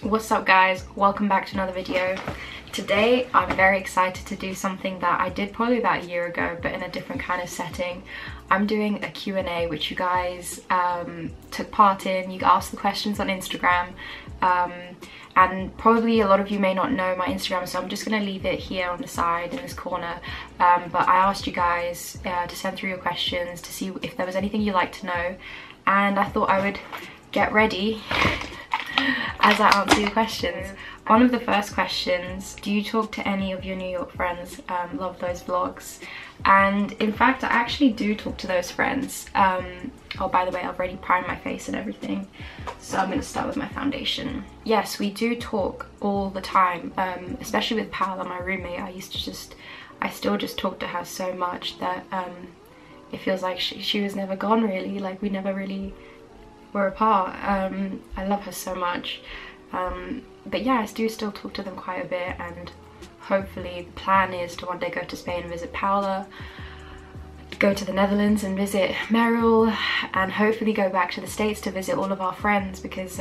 What's up guys, welcome back to another video. Today I'm very excited to do something that I did probably about a year ago but in a different kind of setting. I'm doing a Q&A which you guys took part in. You asked the questions on Instagram and probably a lot of you may not know my Instagram, so I'm just going to leave it here on the side in this corner. But I asked you guys to send through your questions to see if there was anything you'd like to know, and I thought I would get ready as I answer your questions. One of the first questions: do you talk to any of your New York friends? Love those vlogs. And in fact I actually do talk to those friends. Oh, by the way, I've already primed my face and everything, so I'm going to start with my foundation. Yes, we do talk all the time, especially with Paola, my roommate. I still just talk to her so much that it feels like she was never gone really, like we never really were apart. I love her so much. But yeah, I do still talk to them quite a bit, and hopefully the plan is to one day go to Spain and visit Paola, go to the Netherlands and visit Meryl, and hopefully go back to the States to visit all of our friends, because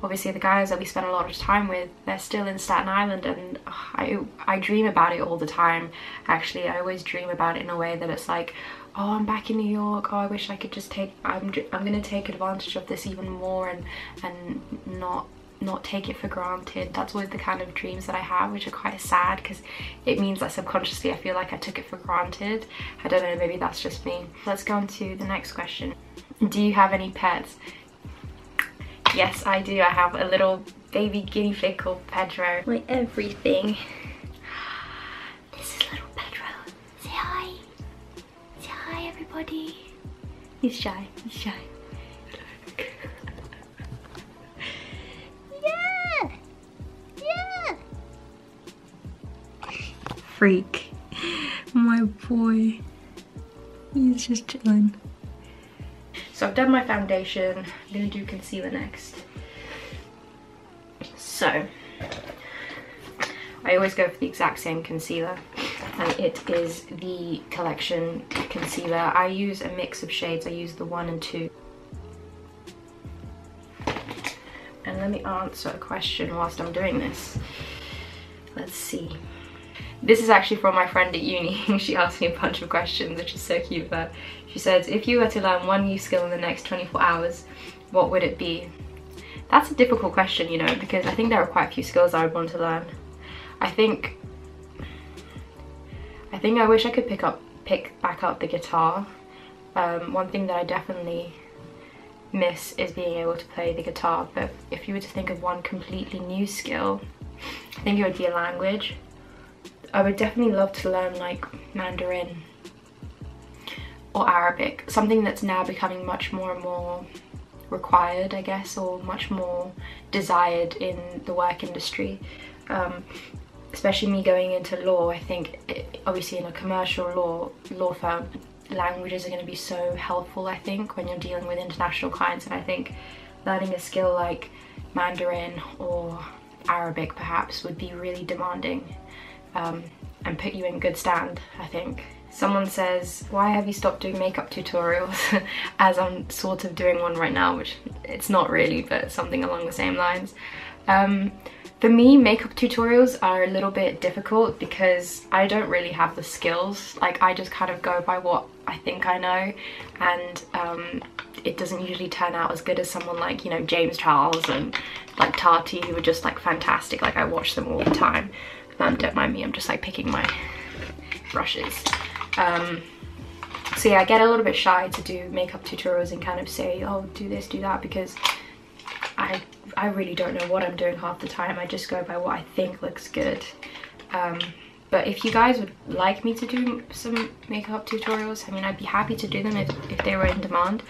obviously the guys that we spent a lot of time with, they're still in Staten Island, and I dream about it all the time. Actually, I always dream about it in a way that it's like, oh, I'm back in New York, oh, I wish I could just I'm gonna take advantage of this even more and not take it for granted. That's always the kind of dreams that I have, which are quite sad because it means that subconsciously I feel like I took it for granted. I don't know, maybe that's just me. Let's go on to the next question. Do you have any pets? Yes, I do. I have a little baby guinea pig called Pedro. My everything. This is little Pedro. Say hi. Say hi, everybody. He's shy. He's shy. Yeah. Yeah. Freak. My boy. He's just chilling. So I've done my foundation. I'm gonna do concealer next. So I always go for the exact same concealer, and it is the Collection concealer. I use a mix of shades. I use the 1 and 2. And let me answer a question whilst I'm doing this. Let's see. This is actually from my friend at uni. She asked me a bunch of questions, which is so cute. But she says, if you were to learn one new skill in the next 24 hours, what would it be? That's a difficult question, you know, because I think there are quite a few skills I would want to learn. I think I wish I could pick back up the guitar. One thing that I definitely miss is being able to play the guitar. But if you were to think of one completely new skill, I think it would be a language. I would definitely love to learn like Mandarin or Arabic, something that's now becoming much more and more required, I guess, or much more desired in the work industry. Especially me going into law, I think obviously in a commercial law firm, languages are going to be so helpful, I think, when you're dealing with international clients. And I think learning a skill like Mandarin or Arabic perhaps would be really demanding. And put you in good stand, I think. Someone says, why have you stopped doing makeup tutorials? As I'm sort of doing one right now, which it's not really, but something along the same lines. For me, makeup tutorials are a little bit difficult because I don't really have the skills. Like, I just kind of go by what I think I know, and it doesn't usually turn out as good as someone like, you know, James Charles and like Tati, who are just like fantastic. Like, I watch them all the time. Don't mind me, I'm just like picking my brushes. So yeah, I get a little bit shy to do makeup tutorials and kind of say, oh, do this, do that, because I really don't know what I'm doing half the time. I just go by what I think looks good. But if you guys would like me to do some makeup tutorials, I mean, I'd be happy to do them if they were in demand.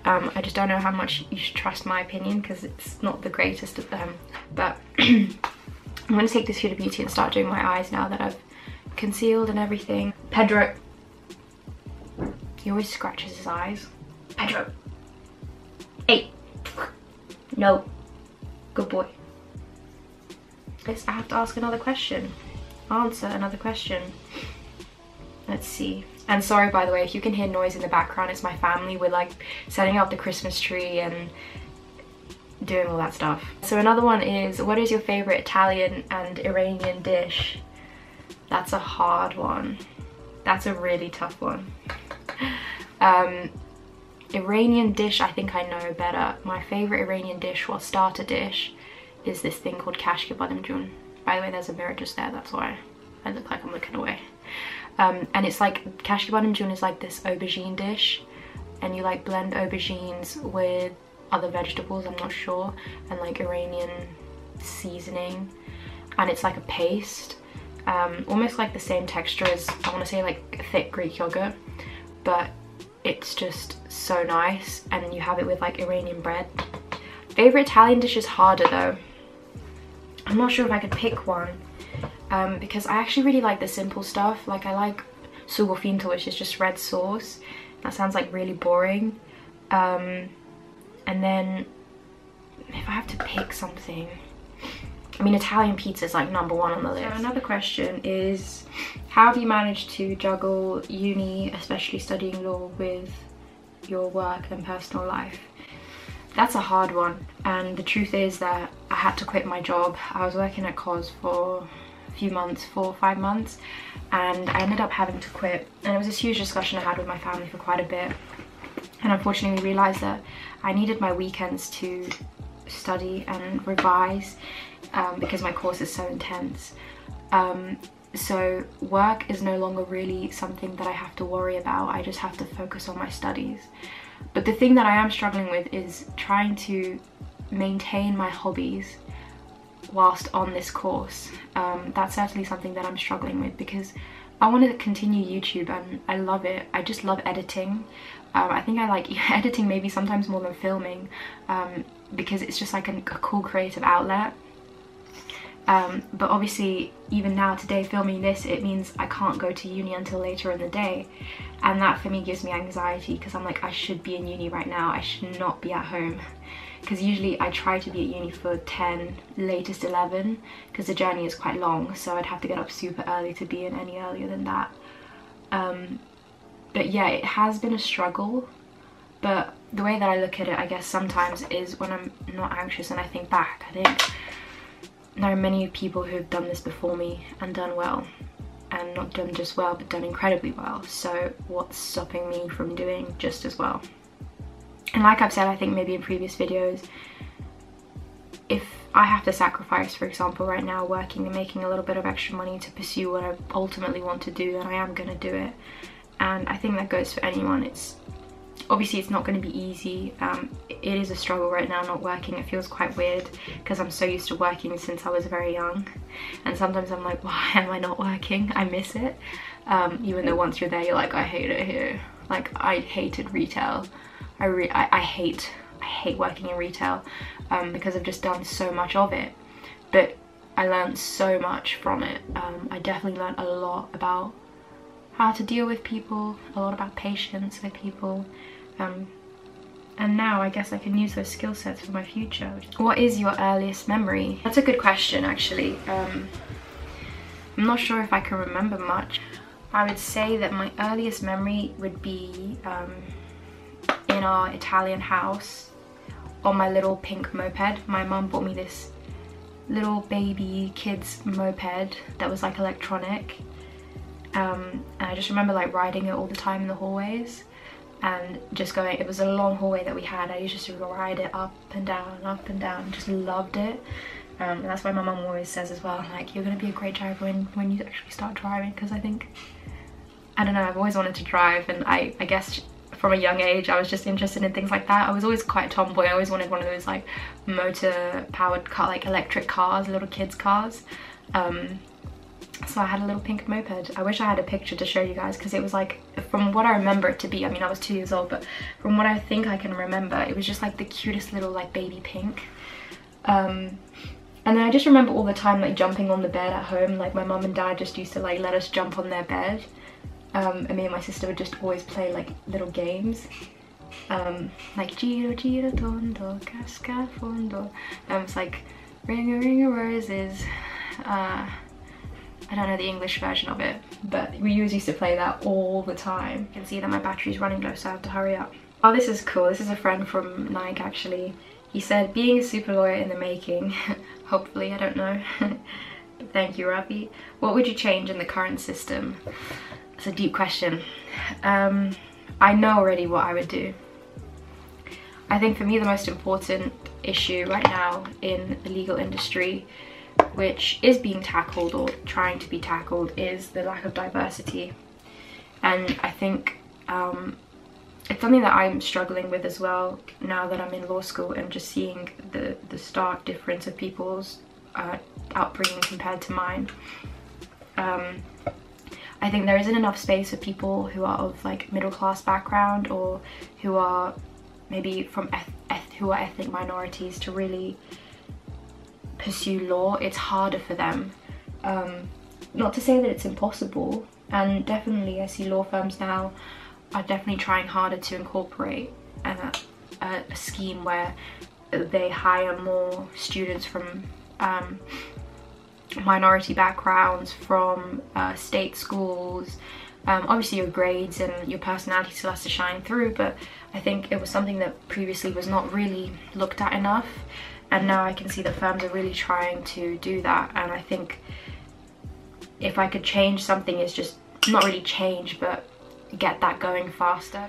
I just don't know how much you should trust my opinion, because it's not the greatest of them. But I'm going to take this Huda Beauty and start doing my eyes now that I've concealed and everything. Pedro. He always scratches his eyes. Pedro. Hey. No. Good boy. I have to ask another question. Answer another question. Let's see. And sorry, by the way, if you can hear noise in the background, it's my family. We're like setting up the Christmas tree and doing all that stuff. So another one is, what is your favorite Italian and Iranian dish? That's a hard one. That's a really tough one. Iranian dish, I think I know better. My favorite Iranian dish, or starter dish, is this thing called kashke badamjun. By the way, there's a mirror just there, that's why I look like I'm looking away. And it's like, kashke badamjun is like this aubergine dish, and you like blend aubergines with other vegetables, I'm not sure, and like Iranian seasoning, and it's like a paste, almost like the same texture as, I want to say, like thick Greek yogurt, but it's just so nice, and you have it with like Iranian bread. Favorite Italian dish is harder though. I'm not sure if I could pick one, because I actually really like the simple stuff. Like I like sugo finto, which is just red sauce. That sounds like really boring. And then if I have to pick something, I mean, Italian pizza is like #1 on the list. So another question is, how have you managed to juggle uni, especially studying law, with your work and personal life? That's a hard one, and the truth is that I had to quit my job. I was working at COS for a few months, 4 or 5 months, and I ended up having to quit, and it was this huge discussion I had with my family for quite a bit. And unfortunately we realised that I needed my weekends to study and revise, because my course is so intense. So work is no longer really something that I have to worry about. I just have to focus on my studies. But the thing that I am struggling with is trying to maintain my hobbies whilst on this course. That's certainly something that I'm struggling with, because I want to continue YouTube and I love it. I just love editing. I think I like editing maybe sometimes more than filming, because it's just like a cool creative outlet. But obviously even now today, filming this, it means I can't go to uni until later in the day, and that for me gives me anxiety, because I'm like, I should be in uni right now, I should not be at home. Because usually I try to be at uni for 10, latest 11, because the journey is quite long, so I'd have to get up super early to be in any earlier than that. But yeah, it has been a struggle, but the way that I look at it, I guess sometimes, is when I'm not anxious and I think back, I think there are many people who've done this before me and done well, and not done just well, but done incredibly well. So what's stopping me from doing just as well? And like I've said, I think maybe in previous videos, if I have to sacrifice, for example, right now, working and making a little bit of extra money to pursue what I ultimately want to do, then I am going to do it. And I think that goes for anyone. It's obviously, it's not going to be easy. It is a struggle right now not working. It feels quite weird, because I'm so used to working since I was very young, and sometimes I'm like, why am I not working? I miss it, even though once you're there you're like, I hate it here. Like, I hated retail. I hate working in retail, because I've just done so much of it, but I learned so much from it. I definitely learned a lot about how to deal with people, a lot about patience with people, and now I guess I can use those skill sets for my future. What is your earliest memory? That's a good question, actually. I'm not sure if I can remember much. I would say that my earliest memory would be in our Italian house on my little pink moped. My mum bought me this little baby kids moped that was like electronic, and I just remember like riding it all the time in the hallways, and just going, it was a long hallway that we had. I used to ride it up and down, just loved it. And that's why my mum always says as well, like, you're gonna be a great driver when you actually start driving, because I think, I don't know, I've always wanted to drive, and I guess from a young age I was just interested in things like that. I was always quite tomboy. I always wanted one of those like motor powered car, like electric cars, little kids cars. So I had a little pink moped. I wish I had a picture to show you guys, because it was like, from what I remember it to be, I mean I was 2 years old, but from what I think I can remember, it was just like the cutest little like baby pink. And then I just remember all the time like jumping on the bed at home. Like my mum and dad just used to like let us jump on their bed, and me and my sister would just always play like little games, like giro giro tondo casca fondo. It's like ring a roses. I don't know the English version of it, but we always used to play that all the time. You can see that my battery's running low, so I have to hurry up. Oh, this is cool. This is a friend from Nike, actually. He said, being a super lawyer in the making. Hopefully, I don't know. Thank you, Ravi. What would you change in the current system? It's a deep question. I know already what I would do. I think for me the most important issue right now in the legal industry, which is being tackled or trying to be tackled, is the lack of diversity. And I think it's something that I'm struggling with as well now that I'm in law school, and just seeing the stark difference of people's upbringing compared to mine. I think there isn't enough space for people who are of like middle class background, or who are maybe from ethnic minorities, to really pursue law. It's harder for them. Not to say that it's impossible, and definitely I see law firms now are definitely trying harder to incorporate a scheme where they hire more students from minority backgrounds, from state schools. Obviously your grades and your personality still has to shine through, but I think it was something that previously was not really looked at enough, and now I can see that firms are really trying to do that. And I think if I could change something, is just not really change, but get that going faster.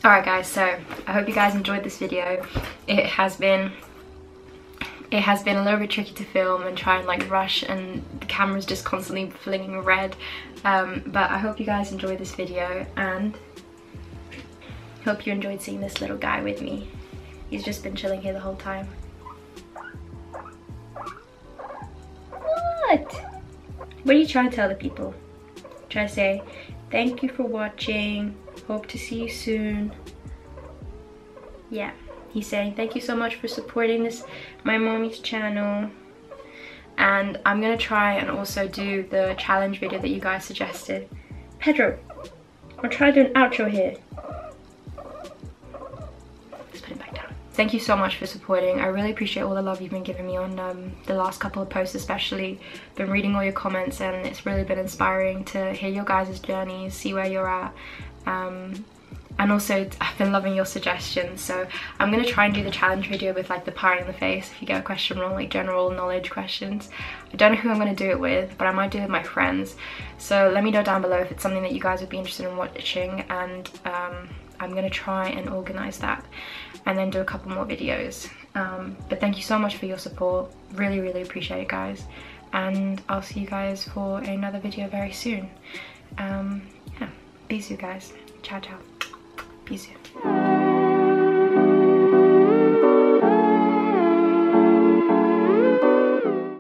Alright guys, so I hope you guys enjoyed this video. It has been a little bit tricky to film and try and like rush, and the camera's just constantly flinging red, but I hope you guys enjoyed this video, and hope you enjoyed seeing this little guy with me. He's just been chilling here the whole time. What are you trying to tell the people? Try to say thank you for watching, hope to see you soon. Yeah, he's saying thank you so much for supporting my mommy's channel, and I'm gonna try and also do the challenge video that you guys suggested. Pedro, I'll try to do an outro here. Let's put it back down. Thank you so much for supporting. I really appreciate all the love you've been giving me on the last couple of posts, especially. Been reading all your comments, and it's really been inspiring to hear your guys' journeys, see where you're at. And also I've been loving your suggestions, so I'm gonna try and do the challenge video with like the pie in the face if you get a question wrong, like general knowledge questions. I don't know who I'm gonna do it with, but I might do it with my friends. So let me know down below if it's something that you guys would be interested in watching, and I'm gonna try and organize that and then do a couple more videos. But thank you so much for your support. Really appreciate it, guys, and I'll see you guys for another video very soon. Yeah, peace you guys. Ciao ciao. Peace.